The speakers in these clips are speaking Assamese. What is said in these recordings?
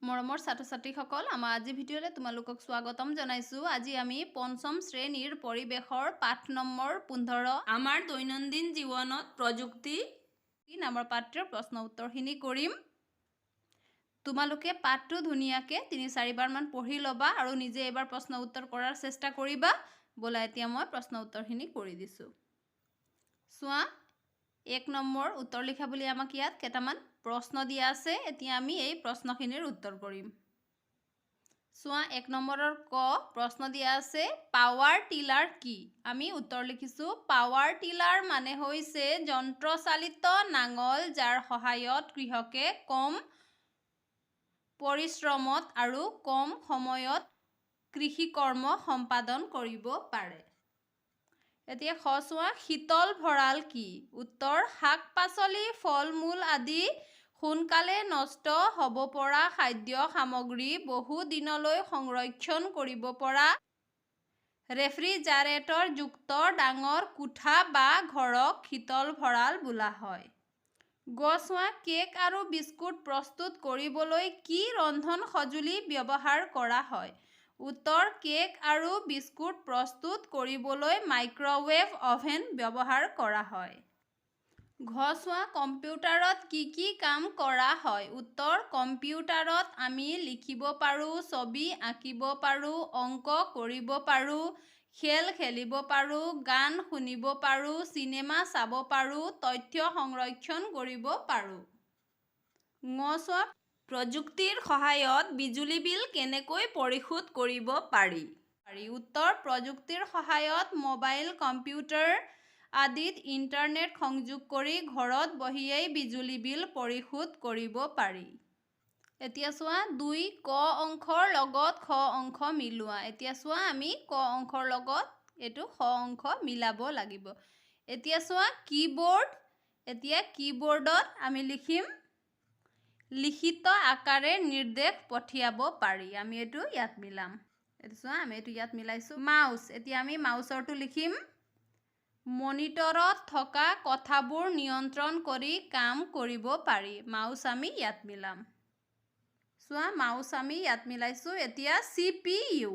মৰমৰ ছাত্ৰ-ছাত্ৰীসকল, আমাৰ আজি ভিডিঅ'লৈ তোমালোকক স্বাগতম জনাইছোঁ। আজি আমি পঞ্চম শ্ৰেণীৰ পৰিৱেশৰ পাঠ নম্বৰ 15 আমাৰ দৈনন্দিন জীৱনত প্ৰযুক্তি নামৰ পাঠৰ প্ৰশ্ন উত্তৰখিনি কৰিম। তোমালোকে পাঠটো ধুনীয়াকৈ 3-4 বাৰমান পঢ়ি ল'বা আৰু নিজে এবাৰ প্ৰশ্ন উত্তৰ কৰাৰ চেষ্টা কৰিবা। ব'লা এতিয়া মই প্ৰশ্ন উত্তৰখিনি কৰি দিছোঁ। চোৱা, 1 নম্বৰ উত্তৰ লিখা বুলি আমাক ইয়াত কেইটামান প্ৰশ্ন দিয়া আছে। এতিয়া আমি এই প্ৰশ্নখিনিৰ উত্তৰ কৰিম। চোৱা, 1 নম্বৰৰ ক প্ৰশ্ন দিয়া আছে, পাৱাৰ টিলাৰ কি? আমি উত্তৰ লিখিছোঁ, পাৱাৰ টিলাৰ মানে হৈছে যন্ত্ৰচালিত নাঙল যাৰ সহায়ত কৃষকে কম পৰিশ্ৰমত আৰু কম সময়ত কৃষি কৰ্ম সম্পাদন কৰিব পাৰে। এতিয়া খ চোৱা, শীতল ভঁৰাল কি? উত্তৰ, শাক-পাচলি, ফল-মূল আদি সোনকালে নষ্ট হ'ব পৰা খাদ্য সামগ্ৰী বহু দিনলৈ সংৰক্ষণ কৰিব পৰা ৰেফ্ৰিজাৰেটৰযুক্ত ডাঙৰ কোঠা বা ঘৰক শীতল ভঁৰাল বোলা হয়। গ চোৱা, কেক আৰু বিস্কুট প্ৰস্তুত কৰিবলৈ কি ৰন্ধন সঁজুলি ব্যৱহাৰ কৰা হয়? উত্তৰ, কেক আৰু বিস্কুট প্ৰস্তুত কৰিবলৈ মাইক্ৰৱেভ অভেন ব্যৱহাৰ কৰা হয়। ঘ চোৱা, কম্পিউটাৰত কি কি কাম কৰা হয়? উত্তৰ, কম্পিউটাৰত আমি লিখিব পাৰোঁ, ছবি আঁকিব পাৰোঁ, অংক কৰিব পাৰোঁ, খেল খেলিব পাৰোঁ, গান শুনিব পাৰোঁ, চিনেমা চাব পাৰোঁ, তথ্য সংৰক্ষণ কৰিব পাৰোঁ। ঙ চোৱা, প্ৰযুক্তিৰ সহায়ত বিজুলী বিল কেনেকৈ পৰিশোধ কৰিব পাৰি? উত্তৰ, প্ৰযুক্তিৰ সহায়ত মোবাইল, কম্পিউটাৰ আদিত ইণ্টাৰনেট সংযোগ কৰি ঘৰত বহিয়েই বিজুলী বিল পৰিশোধ কৰিব পাৰি। এতিয়া চোৱা, 2 ক অংশৰ লগত খ অংশ মিলোৱা। এতিয়া চোৱা, আমি ক অংশৰ লগত এইটো খ অংশ মিলাব লাগিব। এতিয়া চোৱা, কিবৰ্ড। এতিয়া কিবৰ্ডত আমি লিখিম, লিখিত আকাৰে নিৰ্দেশ পঠিয়াব পাৰি। আমি এইটো ইয়াত মিলাম। এইটো চোৱা, আমি এইটো ইয়াত মিলাইছোঁ। মাউচ। এতিয়া আমি মাউচৰটো লিখিম, মনিটৰত থকা কথাবোৰ নিয়ন্ত্ৰণ কৰি কাম কৰিব পাৰি। মাউচ আমি ইয়াত মিলাম। চোৱা, মাউচ আমি ইয়াত মিলাইছোঁ। এতিয়া CPU।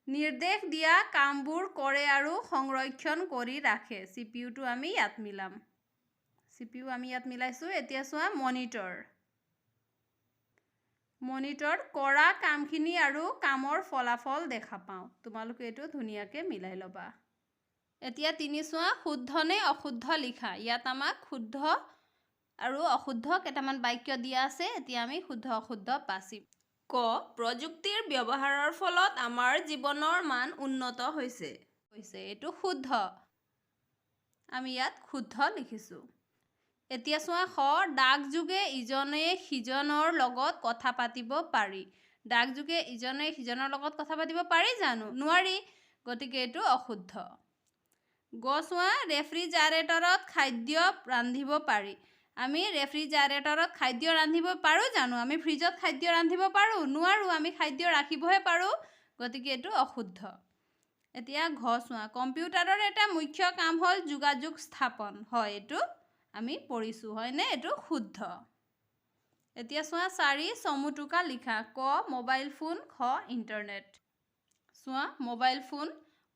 নিৰ্দেশ দিয়া কামবোৰ কৰে আৰু সংৰক্ষণ কৰি ৰাখে। CPUটো আমি ইয়াত মিলাম। CPU আমি ইয়াত মিলাইছোঁ। এতিয়া চোৱা, মনিটৰ। মনিটৰ কৰা কামখিনি আৰু কামৰ ফলাফল দেখা পাওঁ। তোমালোকে এইটো ধুনীয়াকৈ মিলাই ল'বা। এতিয়া 3 চোৱা, শুদ্ধ নে অশুদ্ধ লিখা। ইয়াত আমাক শুদ্ধ আৰু অশুদ্ধ কেইটামান বাক্য দিয়া আছে। এতিয়া আমি শুদ্ধ অশুদ্ধ বাচিম। ক, প্ৰযুক্তিৰ ব্যৱহাৰৰ ফলত আমাৰ জীৱনৰ মান উন্নত হৈছে। এইটো শুদ্ধ। আমি ইয়াত শুদ্ধ লিখিছোঁ। এতিয়া চোৱা, খ, ডাকযোগে ইজনে সিজনৰ লগত কথা পাতিব পাৰি। ডাকযোগে ইজনে সিজনৰ লগত কথা পাতিব পাৰি জানো? নোৱাৰি। গতিকে এইটো অশুদ্ধ। গ চোৱা, ৰেফ্ৰিজাৰেটৰত খাদ্য ৰান্ধিব পাৰি। আমি ৰেফ্ৰিজাৰেটৰত খাদ্য ৰান্ধিব পাৰোঁ জানো? আমি ফ্ৰিজত খাদ্য ৰান্ধিব পাৰোঁ? নোৱাৰোঁ। আমি খাদ্য ৰাখিবহে পাৰোঁ। গতিকে এইটো অশুদ্ধ। এতিয়া ঘ চোৱা, কম্পিউটাৰৰ এটা মুখ্য কাম হ'ল যোগাযোগ স্থাপন। হয়, এইটো আমি পঢ়িছোঁ, হয়নে? এইটো শুদ্ধ। এতিয়া চোৱা, 4 চমুটোকা লিখা। ক, মোবাইল ফোন। খ, ইণ্টাৰনেট। চোৱা, মোবাইল ফোন।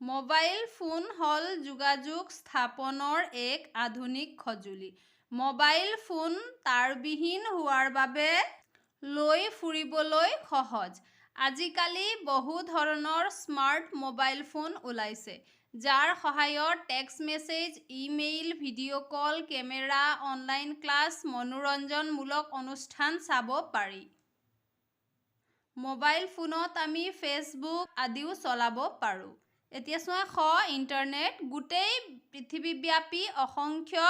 মোবাইল ফোন হ'ল যোগাযোগ স্থাপনৰ এক আধুনিক সঁজুলি। মোবাইল ফোন তাঁৰবিহীন হোৱাৰ বাবে লৈ ফুৰিবলৈ সহজ। আজিকালি বহু ধৰণৰ স্মাৰ্ট মোবাইল ফোন ওলাইছে, যাৰ সহায়ত টেক্সট মেছেজ, ইমেইল, ভিডিঅ' কল, কেমেৰা, অনলাইন ক্লাছ, মনোৰঞ্জনমূলক অনুষ্ঠান চাব পাৰি। মোবাইল ফোনত আমি ফেচবুক আদিও চলাব পাৰোঁ। এতিয়া চোৱা, খ, ইণ্টাৰনেট। গোটেই পৃথিৱীব্যাপী অসংখ্য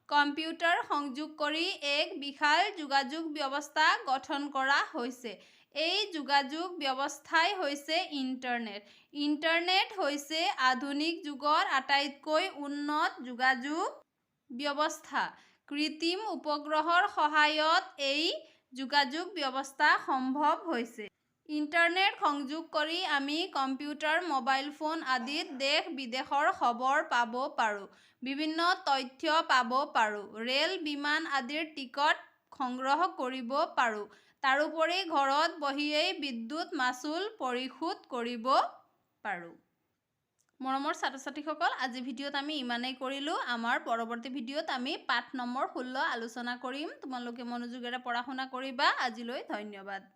কম্পিউটাৰ সংযোগ কৰি এক বিশাল যোগাযোগ ব্যৱস্থা গঠন কৰা হৈছে। এই যোগাযোগ ব্যৱস্থাই হৈছে ইণ্টাৰনেট। ইণ্টাৰনেট হৈছে আধুনিক যুগৰ আটাইতকৈ উন্নত যোগাযোগ ব্যৱস্থা। কৃত্ৰিম উপগ্ৰহৰ সহায়ত এই যোগাযোগ ব্যৱস্থা সম্ভৱ হৈছে। ইণ্টাৰনেট সংযোগ কৰি আমি কম্পিউটাৰ, মোবাইল ফোন আদিত দেশ-বিদেশৰ খবৰ পাব পাৰোঁ, বিভিন্ন তথ্য পাব পাৰোঁ, ৰেল, বিমান আদিৰ টিকট সংগ্ৰহ কৰিব পাৰোঁ, তাৰোপৰি ঘৰত বহিয়েই বিদ্যুৎ মাচুল পৰিশোধ কৰিব পাৰোঁ। মৰমৰ ছাত্ৰ-ছাত্ৰীসকল, আজি ভিডিঅ'ত আমি ইমানেই কৰিলোঁ। আমাৰ পৰৱৰ্তী ভিডিঅ'ত আমি পাঠ নম্বৰ 16 আলোচনা কৰিম। তোমালোকে মনোযোগেৰে পঢ়া শুনা কৰিবা। আজিলৈ ধন্যবাদ।